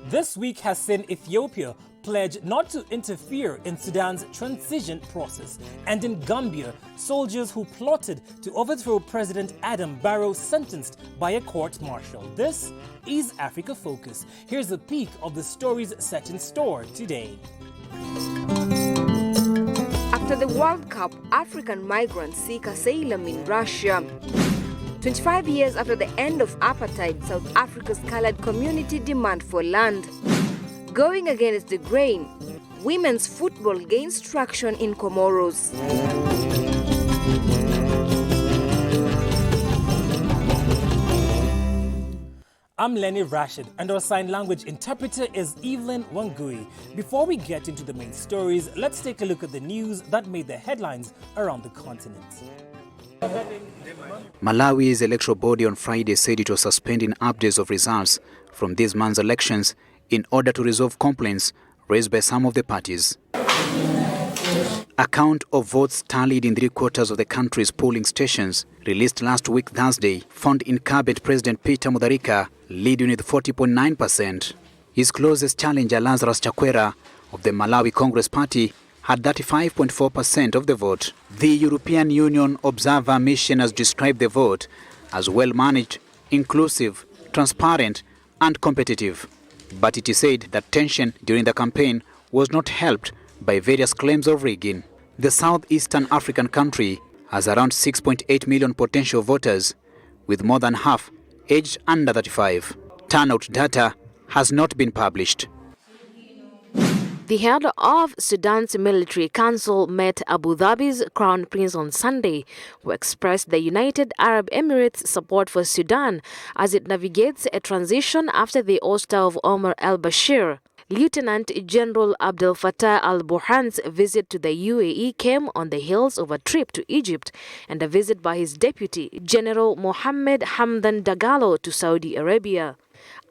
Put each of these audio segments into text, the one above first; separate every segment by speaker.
Speaker 1: This week has seen Ethiopia pledge not to interfere in Sudan's transition process, and in Gambia, soldiers who plotted to overthrow President Adam Barrow sentenced by a court-martial. This is Africa Focus. Here's a peek of the stories set in store today.
Speaker 2: After the World Cup, African migrants seek asylum in Russia. 25 years after the end of apartheid, South Africa's colored community demand for land. Going against the grain, women's football gains traction in Comoros.
Speaker 1: I'm Lenny Rashid, and our sign language interpreter is Evelyn Wangui. Before we get into the main stories, let's take a look at the news that made the headlines around the continent.
Speaker 3: Malawi's electoral body on Friday said it was suspending updates of results from this month's elections in order to resolve complaints raised by some of the parties. A count of votes tallied in 3/4 of the country's polling stations released last week Thursday found incumbent President Peter Mutharika leading with 40.9%. His closest challenger, Lazarus Chakwera of the Malawi Congress Party, had 35.4% of the vote. The European Union Observer Mission has described the vote as well-managed, inclusive, transparent and competitive. But it is said that tension during the campaign was not helped by various claims of rigging. The southeastern African country has around 6.8 million potential voters, with more than half aged under 35. Turnout data has not been published.
Speaker 4: The head of Sudan's military council met Abu Dhabi's Crown Prince on Sunday, who expressed the United Arab Emirates' support for Sudan as it navigates a transition after the ouster of Omar al-Bashir. Lieutenant General Abdel Fattah al-Burhan's visit to the UAE came on the heels of a trip to Egypt and a visit by his deputy, General Mohammed Hamdan Dagalo, to Saudi Arabia.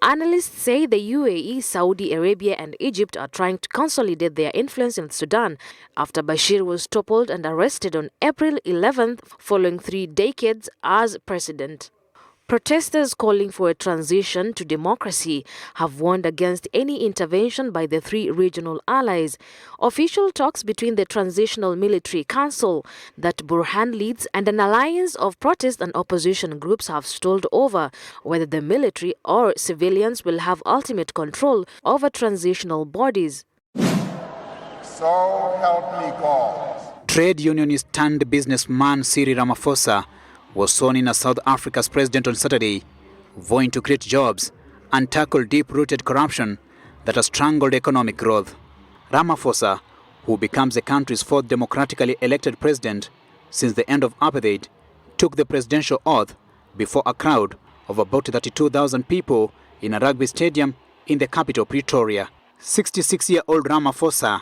Speaker 4: Analysts say the UAE, Saudi Arabia and Egypt are trying to consolidate their influence in Sudan after Bashir was toppled and arrested on April 11th following 3 decades as president. Protesters calling for a transition to democracy have warned against any intervention by the 3 regional allies. Official talks between the Transitional Military Council that Burhan leads and an alliance of protest and opposition groups have stalled over whether the military or civilians will have ultimate control over transitional bodies.
Speaker 5: So help me God.
Speaker 3: Trade unionist turned businessman Cyril Ramaphosa was sworn in as South Africa's president on Saturday, vowing to create jobs and tackle deep-rooted corruption that has strangled economic growth. Ramaphosa, who becomes the country's 4th democratically elected president since the end of apartheid, took the presidential oath before a crowd of about 32,000 people in a rugby stadium in the capital, Pretoria. 66-year-old Ramaphosa,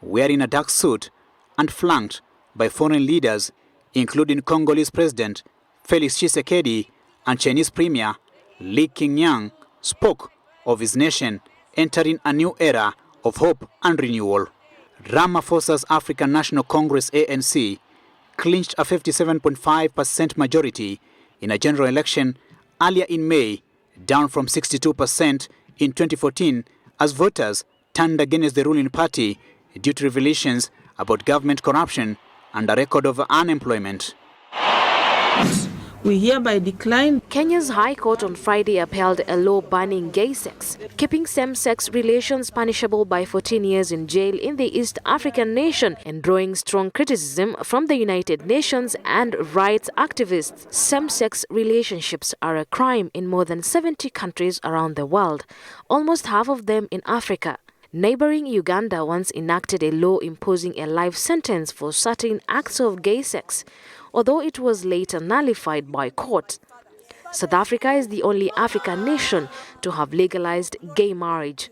Speaker 3: wearing a dark suit and flanked by foreign leaders, including Congolese President Felix Tshisekedi and Chinese Premier Li Kenyan, spoke of his nation entering a new era of hope and renewal. Ramaphosa's African National Congress ANC clinched a 57.5% majority in a general election earlier in May, down from 62% in 2014 as voters turned against the ruling party due to revelations about government corruption and a record of unemployment.
Speaker 6: We hereby decline.
Speaker 4: Kenya's High Court on Friday upheld a law banning gay sex, keeping same-sex relations punishable by 14 years in jail in the East African nation, and drawing strong criticism from the United Nations and rights activists. Same-sex relationships are a crime in more than 70 countries around the world, almost half of them in Africa. Neighboring Uganda once enacted a law imposing a life sentence for certain acts of gay sex, although it was later nullified by court. South Africa is the only African nation to have legalized gay marriage.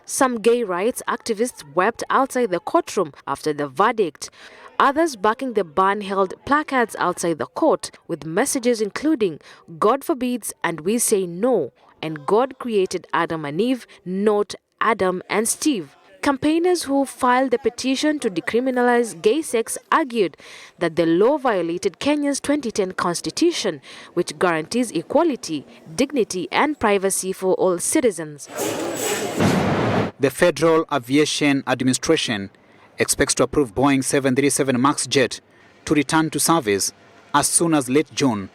Speaker 4: Some gay rights activists wept outside the courtroom after the verdict. Others backing the ban held placards outside the court with messages including "God forbids and we say no," and "God created Adam and Eve, not Adam and Steve." Campaigners who filed the petition to decriminalize gay sex argued that the law violated Kenya's 2010 constitution, which guarantees equality, dignity and privacy for all citizens.
Speaker 3: The Federal Aviation Administration expects to approve Boeing 737 MAX jet to return to service as soon as late June.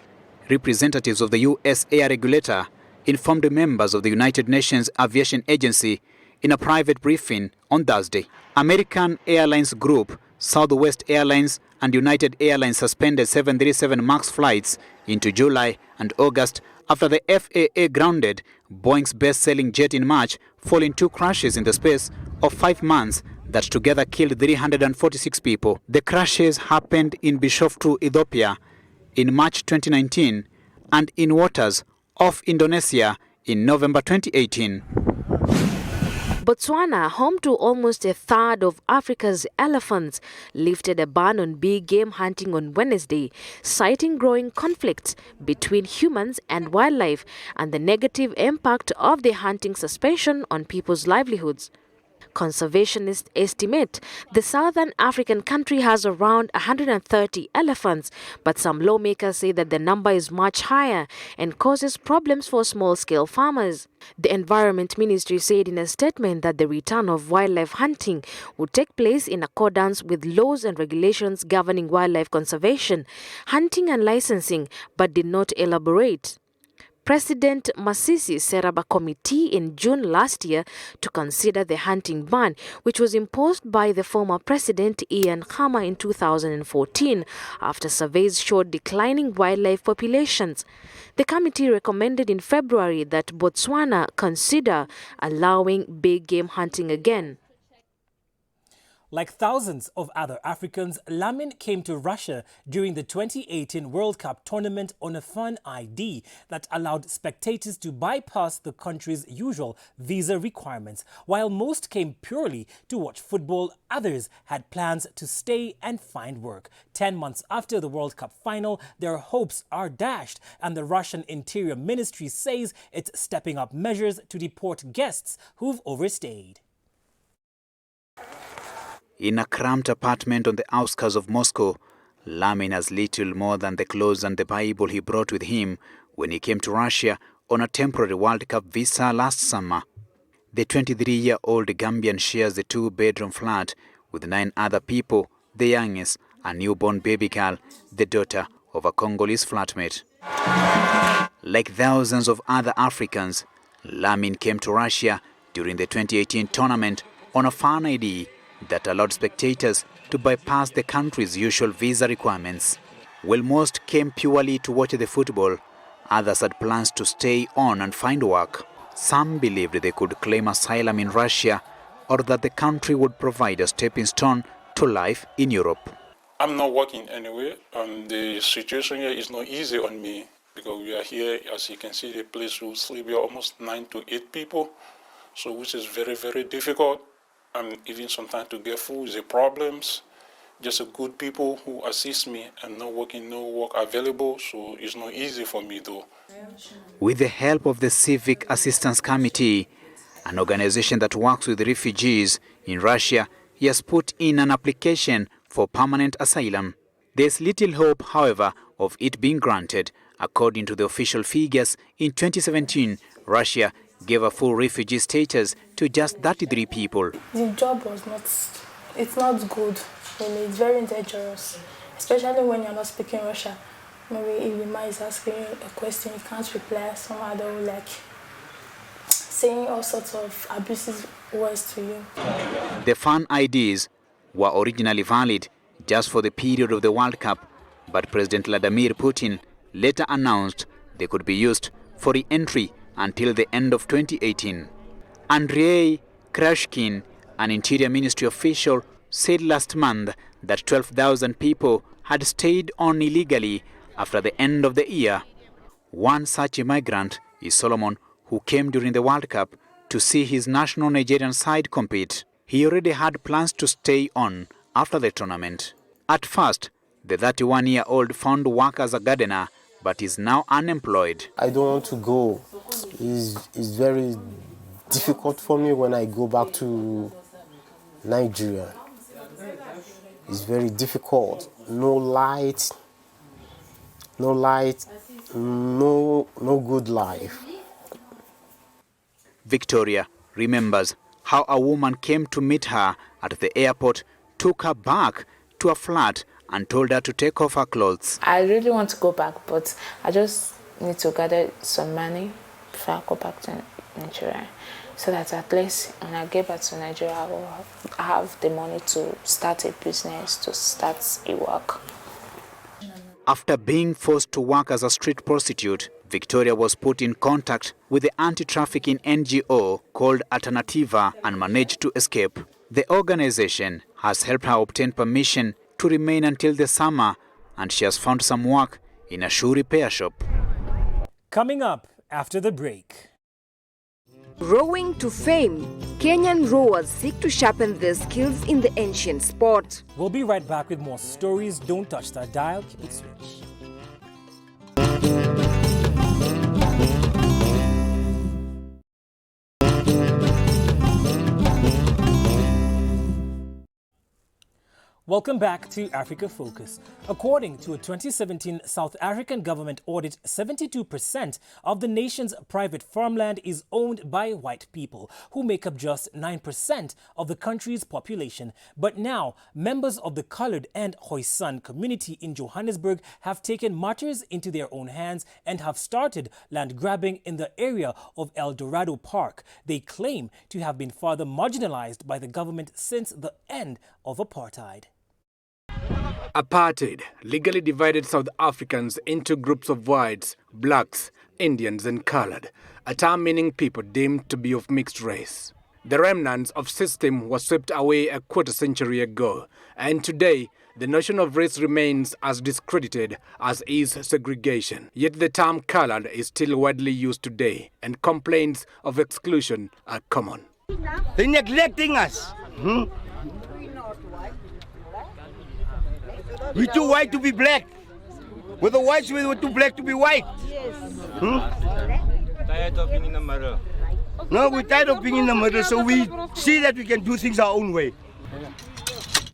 Speaker 3: Representatives of the U.S. air regulator informed members of the United Nations Aviation Agency in a private briefing on Thursday. American Airlines Group, Southwest Airlines and United Airlines suspended 737 MAX flights into July and August after the FAA grounded Boeing's best-selling jet in March, following 2 crashes in the space of 5 months that together killed 346 people. The crashes happened in Bishoftu, Ethiopia in March 2019 and in waters off Indonesia in November 2018.
Speaker 4: Botswana, home to almost a third of Africa's elephants, lifted a ban on big game hunting on Wednesday, citing growing conflicts between humans and wildlife and the negative impact of the hunting suspension on people's livelihoods. Conservationists estimate the southern African country has around 130 elephants, but some lawmakers say that the number is much higher and causes problems for small-scale farmers. The Environment Ministry said in a statement that the return of wildlife hunting would take place in accordance with laws and regulations governing wildlife conservation, hunting and licensing, but did not elaborate. President Masisi set up a committee in June last year to consider the hunting ban, which was imposed by the former president Ian Khama in 2014 after surveys showed declining wildlife populations. The committee recommended in February that Botswana consider allowing big game hunting again.
Speaker 1: Like thousands of other Africans, Lamin came to Russia during the 2018 World Cup tournament on a fan ID that allowed spectators to bypass the country's usual visa requirements. While most came purely to watch football, others had plans to stay and find work. 10 months after the World Cup final, their hopes are dashed, and the Russian Interior Ministry says it's stepping up measures to deport guests who've overstayed.
Speaker 3: In a cramped apartment on the outskirts of Moscow, Lamin has little more than the clothes and the Bible he brought with him when he came to Russia on a temporary World Cup visa last summer. The 23-year-old Gambian shares the 2-bedroom flat with 9 other people, the youngest, a newborn baby girl, the daughter of a Congolese flatmate. Like thousands of other Africans, Lamin came to Russia during the 2018 tournament on a fan ID that allowed spectators to bypass the country's usual visa requirements. While most came purely to watch the football, others had plans to stay on and find work. Some believed they could claim asylum in Russia or that the country would provide a stepping stone to life in Europe.
Speaker 6: I'm not working anywhere, and the situation here is not easy on me because we are here, as you can see, the place we sleep here almost 9 to 8 people, so which is very, very difficult. And even sometimes to get food is a problem. Just a good people who assist me and not working, no work available, so it's not easy for me though.
Speaker 3: With the help of the Civic Assistance Committee, an organization that works with refugees in Russia, he has put in an application for permanent asylum. There's little hope, however, of it being granted. According to the official figures, in 2017, Russia gave a full refugee status to just 33 people.
Speaker 7: The job was it's not good, really. It's very dangerous, especially when you're not speaking Russian. Maybe if the man is asking you a question, you can't reply. Somehow they will like saying all sorts of abusive words to you.
Speaker 3: The fan IDs were originally valid just for the period of the World Cup, but President Vladimir Putin later announced they could be used for re-entry until the end of 2018. Andrei Krashkin, an Interior Ministry official, said last month that 12,000 people had stayed on illegally after the end of the year. One such immigrant is Solomon, who came during the World Cup to see his national Nigerian side compete. He already had plans to stay on after the tournament. At first, the 31-year-old found work as a gardener, but is now unemployed.
Speaker 8: I don't want to go. It's very difficult for me when I go back to Nigeria. It's very difficult. No light, no good life.
Speaker 3: Victoria remembers how a woman came to meet her at the airport, took her back to a flat and told her to take off her clothes.
Speaker 9: I really want to go back, but I just need to gather some money before I go back to Nigeria, so that at least when I get back to Nigeria, I will have the money to start a business, to start a work.
Speaker 3: After being forced to work as a street prostitute, Victoria was put in contact with the anti-trafficking NGO called Alternativa and managed to escape. The organization has helped her obtain permission to remain until the summer, and she has found some work in a shoe repair shop.
Speaker 1: Coming up after the break.
Speaker 2: Rowing to fame, Kenyan rowers seek to sharpen their skills in the ancient sport.
Speaker 1: We'll be right back with more stories. Don't touch that dial, keep it switched. Welcome back to Africa Focus. According to a 2017 South African government audit, 72% of the nation's private farmland is owned by white people, who make up just 9% of the country's population. But now, members of the colored and Khoisan community in Johannesburg have taken matters into their own hands and have started land grabbing in the area of El Dorado Park. They claim to have been further marginalized by the government since the end of apartheid.
Speaker 10: Apartheid legally divided South Africans into groups of whites, blacks, Indians and colored, a term meaning people deemed to be of mixed race. The remnants of system was swept away a quarter-century ago, and today the notion of race remains as discredited as is segregation. Yet the term colored is still widely used today, and complaints of exclusion are common.
Speaker 11: They're neglecting us. We're too white to be black. We're the whites, we're too black to be white.
Speaker 12: Tired of being in the middle.
Speaker 11: No, we're tired of being in the middle, so we see that we can do things our own way.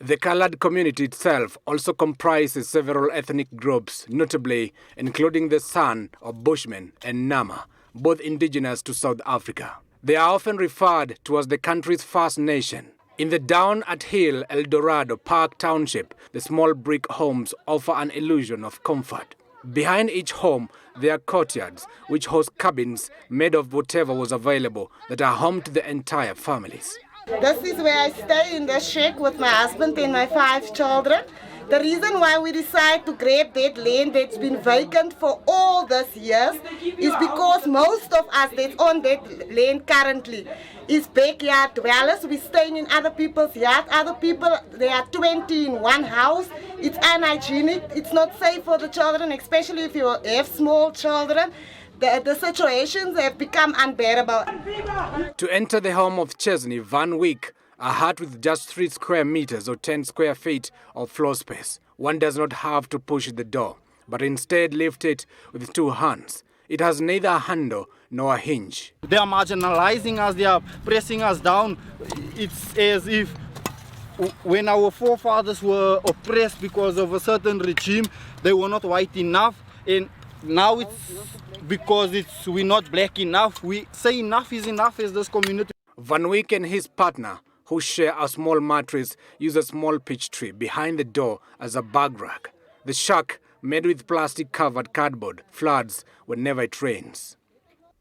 Speaker 10: The colored community itself also comprises several ethnic groups, notably including the San or Bushmen and Nama, both indigenous to South Africa. They are often referred to as the country's First Nation. In the down at hill El Dorado Park Township, the small brick homes offer an illusion of comfort. Behind each home, there are courtyards, which host cabins made of whatever was available that are home to the entire families.
Speaker 13: This is where I stay, in the shack with my husband and my 5 children. The reason why we decide to grab that land that's been vacant for all these years is because most of us that's on that land currently is backyard dwellers. We're staying in other people's yards. Other people, there are 20 in one house. It's unhygienic. It's not safe for the children, especially if you have small children. The situations have become unbearable.
Speaker 10: To enter the home of Chesney Van Wyk, a hut with just 3 square meters or 10 square feet of floor space, one does not have to push the door, but instead lift it with 2 hands. It has neither a handle nor a hinge.
Speaker 14: They are marginalizing us, they are pressing us down. It's as if when our forefathers were oppressed because of a certain regime, they were not white enough, and now it's because we're not black enough. We say enough is enough as this community.
Speaker 10: Van Wyk and his partner, who share a small mattress, use a small peach tree behind the door as a bag rack. The shack, made with plastic-covered cardboard, floods whenever it rains.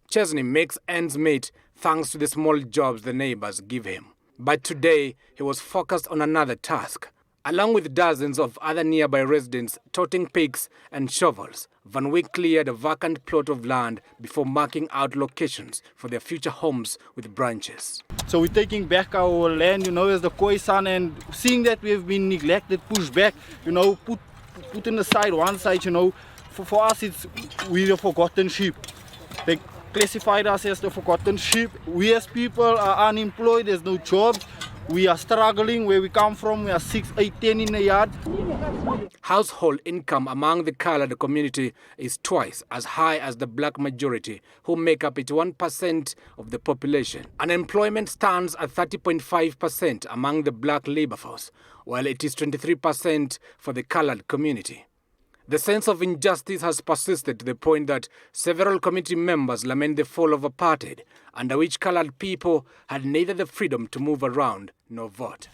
Speaker 10: Chesney makes ends meet thanks to the small jobs the neighbors give him. But today, he was focused on another task. Along with dozens of other nearby residents toting picks and shovels, Van Wyk cleared a vacant plot of land before marking out locations for their future homes with branches.
Speaker 14: So we're taking back our land, as the Khoisan, and seeing that we've been neglected, pushed back, put in the side, one side, For us, we're the forgotten sheep. They classified us as the forgotten sheep. We as people are unemployed, there's no jobs. We are struggling. Where we come from, we are 6, 8, 10 in a yard.
Speaker 10: Household income among the colored community is twice as high as the black majority, who make up 81% of the population. Unemployment stands at 30.5% among the black labor force, while it is 23% for the colored community. The sense of injustice has persisted to the point that several committee members lament the fall of apartheid, under which coloured people had neither the freedom to move around nor vote.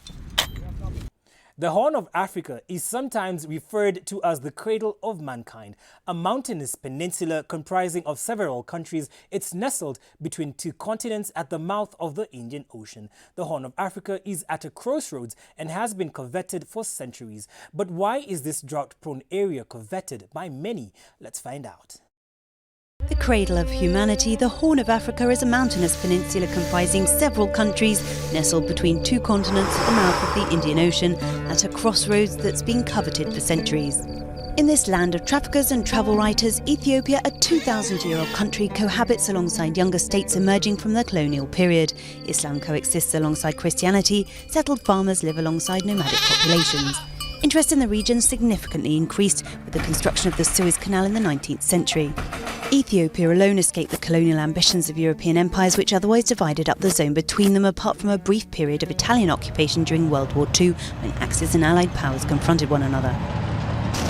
Speaker 1: The Horn of Africa is sometimes referred to as the cradle of mankind, a mountainous peninsula comprising of several countries. It's nestled between two continents at the mouth of the Indian Ocean. The Horn of Africa is at a crossroads and has been coveted for centuries. But why is this drought-prone area coveted by many? Let's find out.
Speaker 12: The cradle of humanity, the Horn of Africa is a mountainous peninsula comprising several countries nestled between two continents at the mouth of the Indian Ocean at a crossroads that's been coveted for centuries. In this land of traffickers and travel writers, Ethiopia, a 2,000-year-old country, cohabits alongside younger states emerging from the colonial period. Islam coexists alongside Christianity, settled farmers live alongside nomadic populations. Interest in the region significantly increased with the construction of the Suez Canal in the 19th century. Ethiopia alone escaped the colonial ambitions of European empires which otherwise divided up the zone between them, apart from a brief period of Italian occupation during World War II when Axis and Allied powers confronted one another.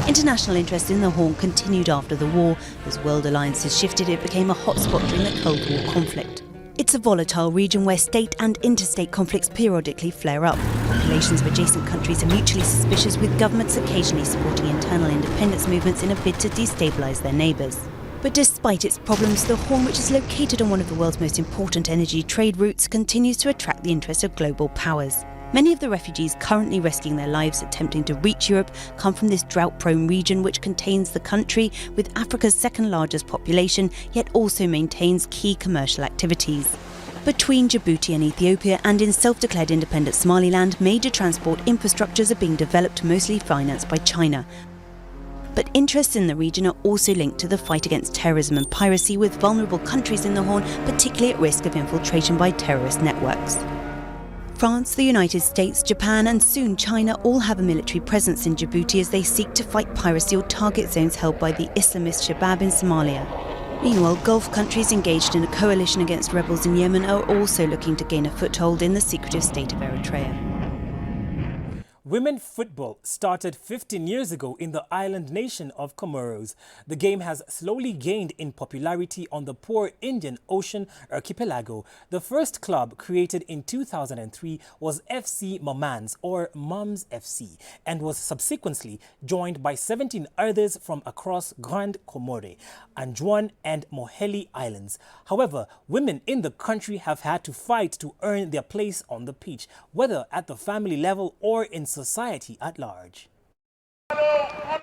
Speaker 12: International interest in the Horn continued after the war. As world alliances shifted, it became a hotspot during the Cold War conflict. It's a volatile region where state and interstate conflicts periodically flare up. Populations of adjacent countries are mutually suspicious, with governments occasionally supporting internal independence movements in a bid to destabilise their neighbours. But despite its problems, the Horn, which is located on one of the world's most important energy trade routes, continues to attract the interest of global powers. Many of the refugees currently risking their lives attempting to reach Europe come from this drought-prone region, which contains the country with Africa's second largest population, yet also maintains key commercial activities. Between Djibouti and Ethiopia and in self-declared independent Somaliland, major transport infrastructures are being developed, mostly financed by China. But interests in the region are also linked to the fight against terrorism and piracy, with vulnerable countries in the Horn particularly at risk of infiltration by terrorist networks. France, the United States, Japan and soon China all have a military presence in Djibouti as they seek to fight piracy or target zones held by the Islamist Shabab in Somalia. Meanwhile, Gulf countries engaged in a coalition against rebels in Yemen are also looking to gain a foothold in the secretive state of Eritrea.
Speaker 1: Women football started 15 years ago in the island nation of Comoros. The game has slowly gained in popularity on the poor Indian Ocean archipelago. The first club, created in 2003, was FC Mamans, or Mums FC, and was subsequently joined by 17 others from across Grand Comore, Anjouan and Moheli Islands. However, women in the country have had to fight to earn their place on the pitch, whether at the family level or in society at large.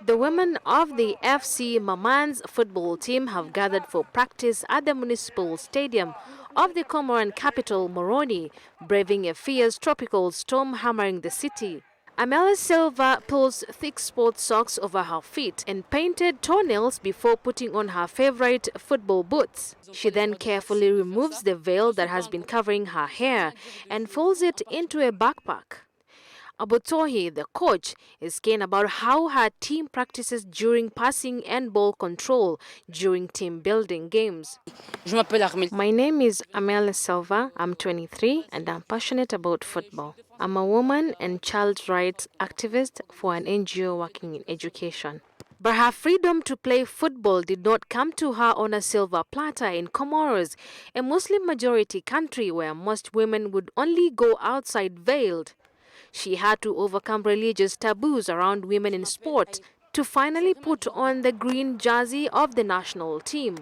Speaker 4: The women of the FC Mamans football team have gathered for practice at the municipal stadium of the Comoran capital, Moroni, braving a fierce tropical storm hammering the city. Amela Silva pulls thick sports socks over her feet and painted toenails before putting on her favorite football boots. She then carefully removes the veil that has been covering her hair and folds it into a backpack. Abotohi, the coach, is keen about how her team practices during passing and ball control during team building games. My name is Amela Silva. I'm 23 and I'm passionate about football. I'm a woman and child rights activist for an NGO working in education. But her freedom to play football did not come to her on a silver platter in Comoros, a Muslim-majority country where most women would only go outside veiled. She had to overcome religious taboos around women in sport to finally put on the green jersey of the national team.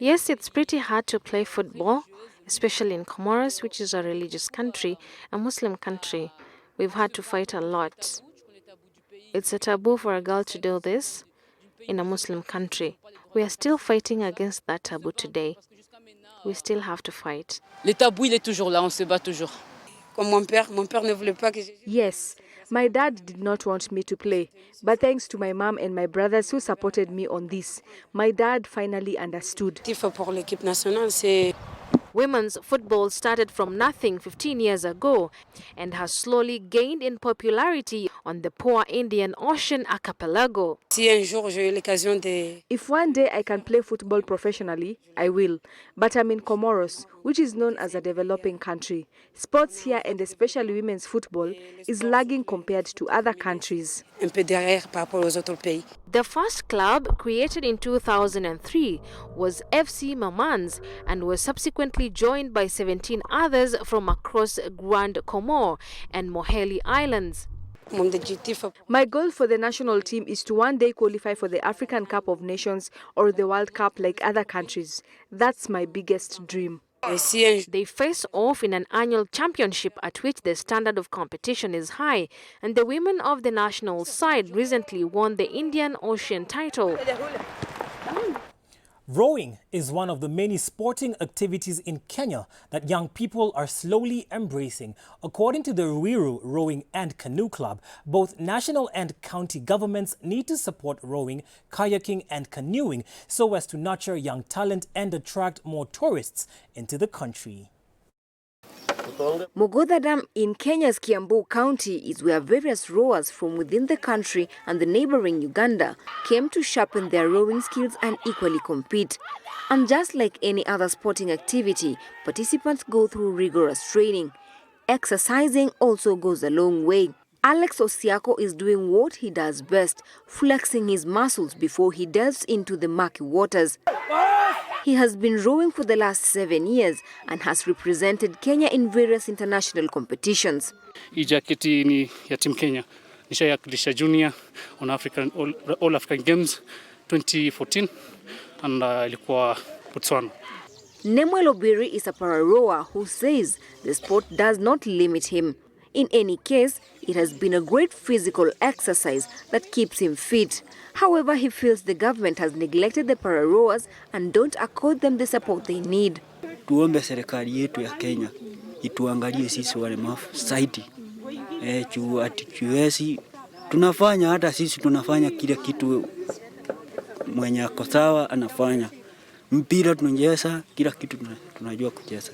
Speaker 4: Yes, it's pretty hard to play football, especially in Comoros, which is a religious country, a Muslim country. We've had to fight a lot. It's a taboo for a girl to do this in a Muslim country. We are still fighting against that taboo today. We still have to fight.
Speaker 15: Le tabou, il est toujours là, on se bat toujours.
Speaker 16: Yes, my dad did not want me to play, but thanks to my mom and my brothers who supported me on this, my dad finally understood.
Speaker 4: Women's football started from nothing 15 years ago and has slowly gained in popularity on the poor Indian Ocean archipelago.
Speaker 16: If one day I can play football professionally, I will. But I'm in Comoros, which is known as a developing country. Sports here, and especially women's football, is lagging compared to other countries.
Speaker 4: The first club, created in 2003, was FC Mamans and was subsequently joined by 17 others from across Grand Comore and Moheli Islands.
Speaker 16: My goal for the national team is to one day qualify for the African Cup of Nations or the World Cup like other countries. That's my biggest dream.
Speaker 4: They face off in an annual championship at which the standard of competition is high, and the women of the national side recently won the Indian Ocean title.
Speaker 1: Rowing is one of the many sporting activities in Kenya that young people are slowly embracing. According to the Ruiru Rowing and Canoe Club, both national and county governments need to support rowing, kayaking and canoeing so as to nurture young talent and attract more tourists into the country.
Speaker 2: Mogodha Dam in Kenya's Kiambu County is where various rowers from within the country and the neighboring Uganda came to sharpen their rowing skills and equally compete. And just like any other sporting activity, participants go through rigorous training. Exercising also goes a long way. Alex Osiako is doing what he does best, flexing his muscles before he delves into the murky waters. He has been rowing for the last 7 years and has represented Kenya in various international competitions.
Speaker 17: Hii jaketi ni ya Team Kenya. Nishawakilisha junior on All African Games 2014 and ilikuwa Botswana.
Speaker 2: Nemwel Obiri is a para-rower who says the sport does not limit him. In any case, it has been a great physical exercise that keeps him fit. However, he feels the government has neglected the para-rowers and don't accord them the support they need.
Speaker 18: Tuombe serikali yetu ya Kenya ituangalie sisi walemavu zaidi. Atuwezi tunafanya, hata sisi tunafanya kile kitu mwenye ako sawa anafanya. Mpira tunacheza, kila kitu tunajua kucheza.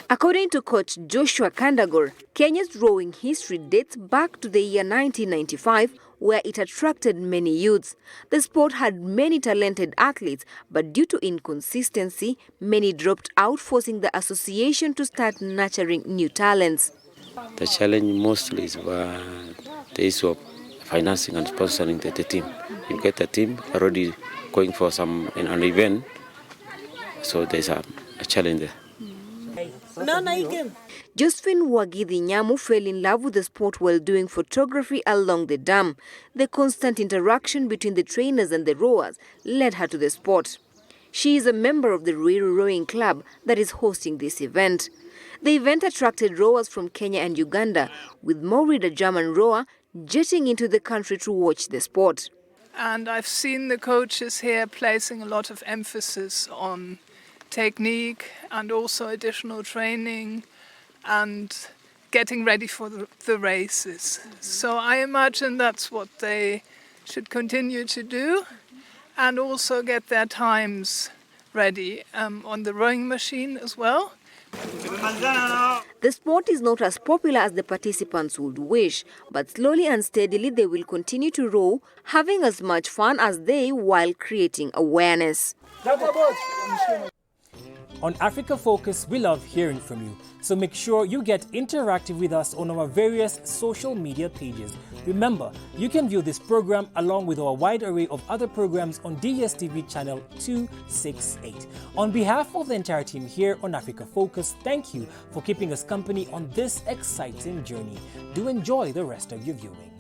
Speaker 2: According to coach Joshua Kandagor, Kenya's rowing history dates back to the year 1995, where it attracted many youths. The sport had many talented athletes, but due to inconsistency, many dropped out, forcing the association to start nurturing new talents.
Speaker 19: The challenge mostly is the issue of financing and sponsoring the team. You get a team already going for an event, so there's a challenge there.
Speaker 2: Josephine Wagidhi Nyamu fell in love with the sport while doing photography along the dam. The constant interaction between the trainers and the rowers led her to the sport. She is a member of the Ruiru Rowing Club that is hosting this event. The event attracted rowers from Kenya and Uganda, with Maurid, a German rower, jetting into the country to watch the sport.
Speaker 20: And I've seen the coaches here placing a lot of emphasis on technique and also additional training and getting ready for the races. So I imagine that's what they should continue to do, and also get their times ready on the rowing machine as well.
Speaker 2: The sport is not as popular as the participants would wish, but slowly and steadily they will continue to row, having as much fun as they while creating awareness.
Speaker 1: On Africa Focus, we love hearing from you, so make sure you get interactive with us on our various social media pages. Remember, you can view this program along with our wide array of other programs on DSTV channel 268. On behalf of the entire team here on Africa Focus, thank you for keeping us company on this exciting journey. Do enjoy the rest of your viewing.